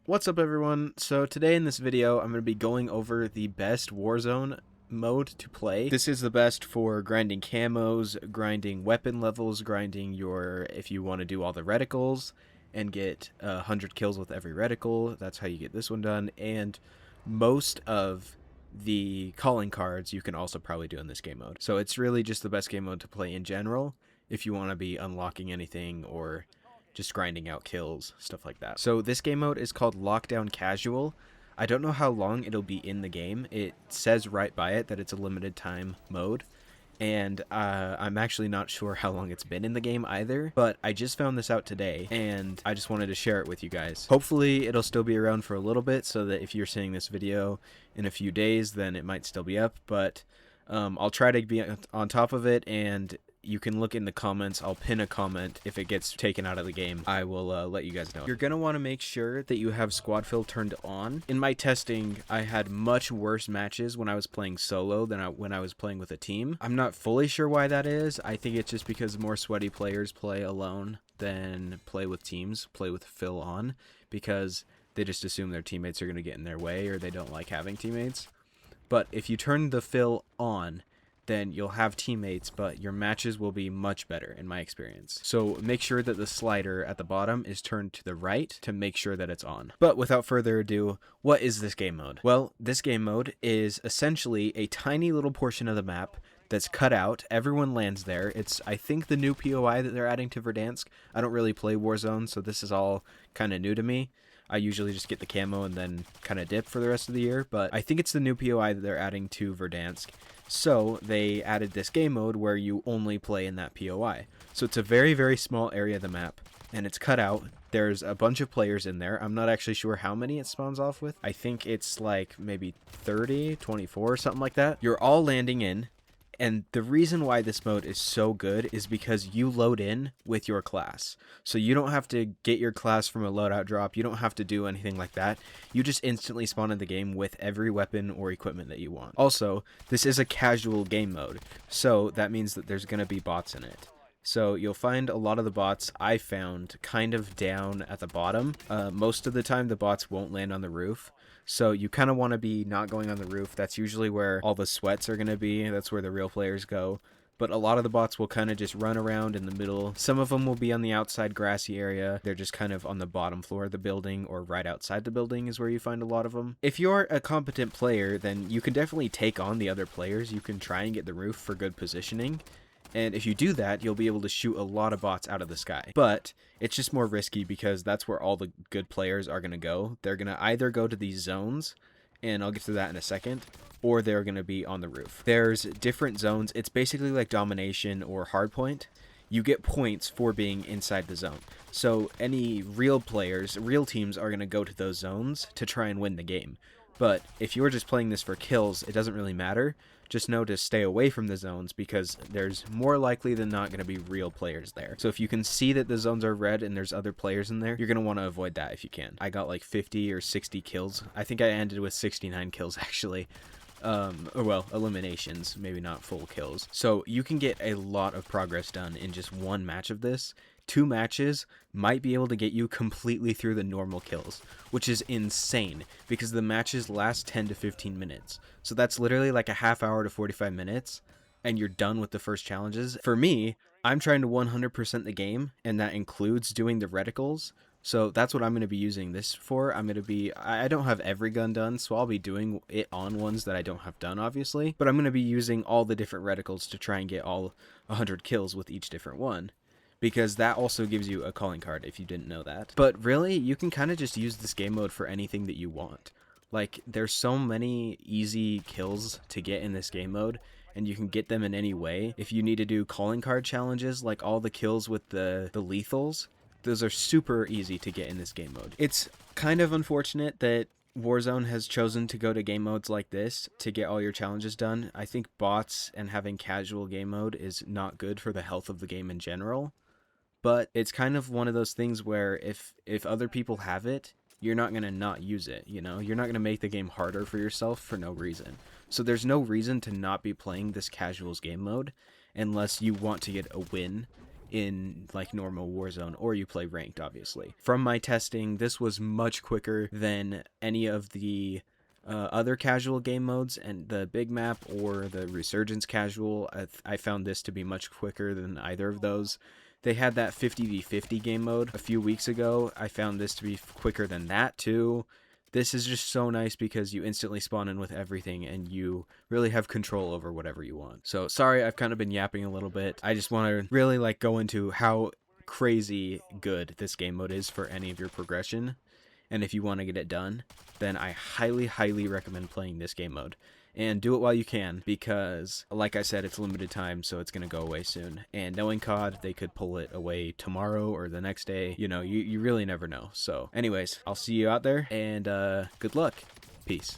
What's up everyone? So today in this video I'm going to be going over the best Warzone mode to play. This is the best for grinding camos, grinding weapon levels, grinding your, if you want to do all the reticles and get 100 kills with every reticle, that's how you get this one done, and most of the calling cards you can also probably do in this game mode. So it's really just the best game mode to play in general if you want to be unlocking anything or just grinding out kills, stuff like that. So this game mode is called Lockdown Casual. I don't know how long it'll be in the game. It says right by it that it's a limited time mode, and I'm actually not sure how long it's been in the game either, but I just found this out today and I just wanted to share it with you guys. Hopefully it'll still be around for a little bit so that if you're seeing this video in a few days then it might still be up, but I'll try to be on top of it, and you can look in the comments. I'll pin a comment if it gets taken out of the game. I will let you guys know. You're going to want to make sure that you have squad fill turned on. In my testing, I had much worse matches when I was playing solo than when I was playing with a team. I'm not fully sure why that is. I think it's just because more sweaty players play alone than play with teams, play with fill on, because they just assume their teammates are going to get in their way or they don't like having teammates. But if you turn the fill on, then you'll have teammates, but your matches will be much better in my experience. So make sure that the slider at the bottom is turned to the right to make sure that it's on. But without further ado, what is this game mode? Well, this game mode is essentially a tiny little portion of the map that's cut out. Everyone lands there. It's, I think, the new POI that they're adding to Verdansk. I don't really play Warzone, so this is all kind of new to me. I usually just get the camo and then kind of dip for the rest of the year, but I think it's the new POI that they're adding to Verdansk. So they added this game mode where you only play in that POI. So it's a very, very small area of the map, and it's cut out. There's a bunch of players in there. I'm not actually sure how many it spawns off with. I think it's like maybe 30, 24, something like that. You're all landing in. And the reason why this mode is so good is because you load in with your class. So you don't have to get your class from a loadout drop. You don't have to do anything like that. You just instantly spawn in the game with every weapon or equipment that you want. Also, this is a casual game mode, so that means that there's going to be bots in it. So you'll find a lot of the bots I found kind of down at the bottom. Most of the time the bots won't land on the roof. So you kind of want to be not going on the roof. That's usually where all the sweats are going to be. That's where the real players go. But a lot of the bots will kind of just run around in the middle. Some of them will be on the outside grassy area. They're just kind of on the bottom floor of the building, or right outside the building is where you find a lot of them. If you're a competent player, then you can definitely take on the other players. You can try and get the roof for good positioning. And if you do that, you'll be able to shoot a lot of bots out of the sky. But it's just more risky because that's where all the good players are going to go. They're going to either go to these zones, and I'll get to that in a second, or they're going to be on the roof. There's different zones. It's basically like domination or hardpoint. You get points for being inside the zone. So any real players, real teams are going to go to those zones to try and win the game. But if you're just playing this for kills, it doesn't really matter. Just know to stay away from the zones because there's more likely than not going to be real players there. So if you can see that the zones are red and there's other players in there, you're going to want to avoid that if you can. I got like 50 or 60 kills. I think I ended with 69 kills actually. Or well, eliminations, maybe not full kills. So you can get a lot of progress done in just one match of this. 2 matches might be able to get you completely through the normal kills, which is insane because the matches last 10 to 15 minutes. So that's literally like a half hour to 45 minutes and you're done with the first challenges. For me, I'm trying to 100% the game, and that includes doing the reticles. So that's what I'm going to be using this for. I don't have every gun done, so I'll be doing it on ones that I don't have done, obviously. But I'm going to be using all the different reticles to try and get all 100 kills with each different one, because that also gives you a calling card if you didn't know that. But really, you can kind of just use this game mode for anything that you want. Like, there's so many easy kills to get in this game mode, and you can get them in any way. If you need to do calling card challenges, like all the kills with the lethals, those are super easy to get in this game mode. It's kind of unfortunate that Warzone has chosen to go to game modes like this to get all your challenges done. I think bots and having casual game mode is not good for the health of the game in general. But it's kind of one of those things where if other people have it, you're not going to not use it, you know? You're not going to make the game harder for yourself for no reason. So there's no reason to not be playing this casuals game mode unless you want to get a win in like normal Warzone, or you play ranked, obviously. From my testing, this was much quicker than any of the other casual game modes, and the big map or the Resurgence casual, I found this to be much quicker than either of those. They had that 50v50 game mode a few weeks ago. I found this to be quicker than that too. This is just so nice because you instantly spawn in with everything and you really have control over whatever you want. So sorry, I've kind of been yapping a little bit. I just want to really like go into how crazy good this game mode is for any of your progression. And if you want to get it done, then I highly recommend playing this game mode. And do it while you can, because like I said, it's limited time, so it's going to go away soon. And knowing COD, they could pull it away tomorrow or the next day. You know, you really never know. So anyways, I'll see you out there, and good luck. Peace.